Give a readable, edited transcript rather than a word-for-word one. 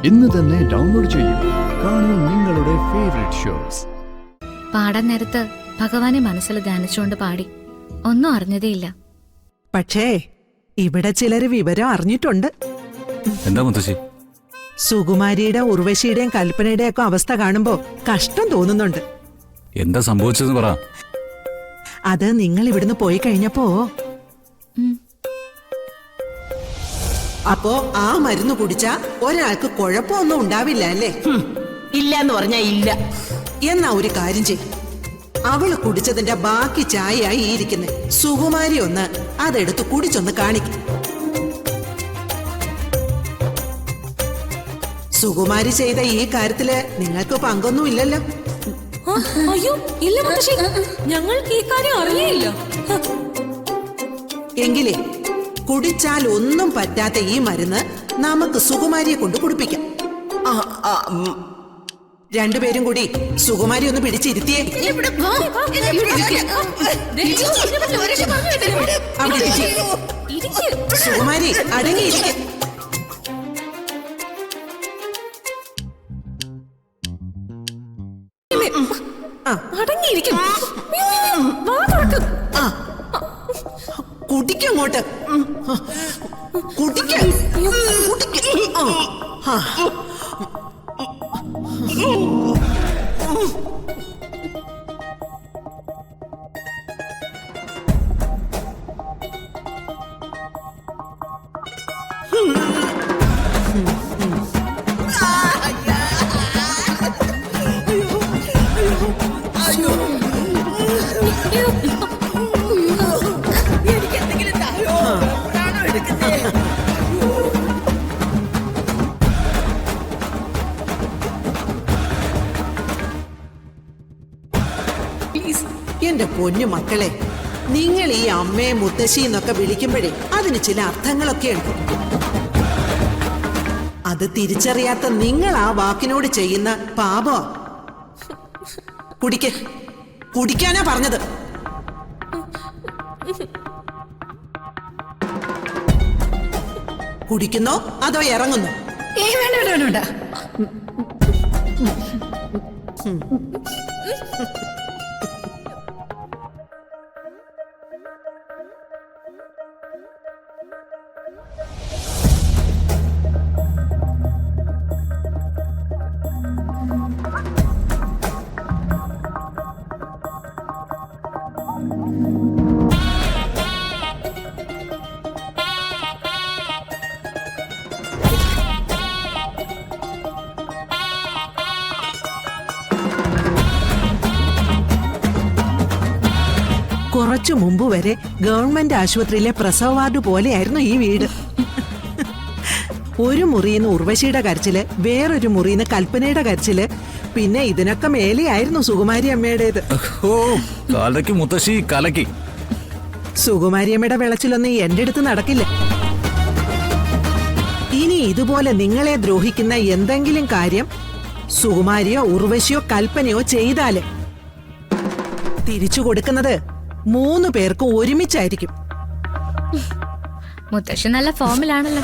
ഇന്ന് തന്നെ ഡൗൺലോഡ് ചെയ്യൂ. കാണൂ നിങ്ങളുടെ ഫേവറേറ്റ് ഷോസ്. പാടാൻ നേരത്ത് ഭഗവാനെ മനസ്സിൽ ധ്യാനിച്ചുകൊണ്ട് പാടി. ഒന്നും അറിഞ്ഞതേയില്ല. പക്ഷേ ഇവിടെ ചിലര് വിവരം അറിഞ്ഞിട്ടുണ്ട്. എന്താ മുത്തശ്ശി? സുകുമാരിയുടെ ഉർവശിയുടെയും കൽപ്പനയുടെയും ഒക്കെ അവസ്ഥ കാണുമ്പോ കഷ്ടം തോന്നുന്നുണ്ട്. എന്താ സംഭവിച്ചതെന്ന് പറ. അത് നിങ്ങൾ ഇവിടുന്ന് പോയി കഴിഞ്ഞപ്പോ അപ്പോ ആ മരുന്ന് കുടിച്ചാ ഒരാൾക്ക് കുഴപ്പമൊന്നും ഉണ്ടാവില്ല അല്ലേ? ഇല്ല എന്ന് പറഞ്ഞാ ഇല്ല. എന്നാ ഒരു കാര്യം ചെയ്യും, അവള് കുടിച്ചതിന്റെ ബാക്കി ചായയായി ഇരിക്കുന്നേ. സുകുമാരി ഒന്ന് അതെടുത്ത് കുടിച്ചൊന്ന് കാണിക്കും. സുകുമാരി ചെയ്ത ഈ കാര്യത്തില് നിങ്ങൾക്ക് പങ്കൊന്നും ഇല്ലല്ലോ. അയ്യോ ഇല്ല മുത്തശ്ശി, ഞങ്ങൾക്ക് ഈ കാര്യം അറിയില്ല. എങ്കിലേ കുടിച്ചാൽ ഒന്നും പറ്റാത്ത ഈ മരുന്ന് നമുക്ക് സുകുമാരിയെ കൊണ്ട് കുടിപ്പിക്കാം. രണ്ടുപേരും കൂടി സുകുമാരി ഒന്ന് പിടിച്ചിരുത്തിയേ. സുകുമാരി അടങ്ങിയിരിക്കെ. അടങ്ങിയിരിക്കും. കുടിക്കങ്ങോട്ട് കുടിക്ക. എന്റെ പൊന്നു മക്കളെ, നിങ്ങൾ ഈ അമ്മയെ മുത്തശ്ശി എന്നൊക്കെ വിളിക്കുമ്പോഴേ അതിന് ചില അർത്ഥങ്ങളൊക്കെ ഉണ്ട്. അത് തിരിച്ചറിയാത്ത നിങ്ങൾ ആ വാക്കിനോട് ചെയ്യുന്ന പാപോ. കുടിക്കാനാ പറഞ്ഞത്. കുടിക്കുന്നോ അതോ ഇറങ്ങുന്നോ? വേണ്ട. കുറച്ചു മുമ്പ് വരെ ഗവൺമെന്റ് ആശുപത്രിയിലെ പ്രസവ വാർഡ് പോലെയായിരുന്നു ഈ വീട്. ഒരു മുറിയിന്ന് ഉർവശിയുടെ കരച്ചില്, വേറൊരു മുറിയിന്ന് കൽപ്പനയുടെ കരച്ചില്, പിന്നെ ഇതിനൊക്കെ മേലെയായിരുന്നു സുകുമാരി അമ്മയുടേത്. കലക്കി മുത്തശ്ശി കലക്കി. സുകുമാരി അമ്മയുടെ വിളച്ചിലൊന്നും എന്റെ അടുത്ത് നടക്കില്ല. ഇനി ഇതുപോലെ നിങ്ങളെ ദ്രോഹിക്കുന്ന എന്തെങ്കിലും കാര്യം സുകുമാരിയോ ഉർവശിയോ കൽപ്പനയോ ചെയ്താല് തിരിച്ചു കൊടുക്കുന്നത് 3 പേർക്കും ഒരുമിച്ചായിരിക്കും. മുത്തശ്ശി നല്ല ഫോമിലാണല്ലോ.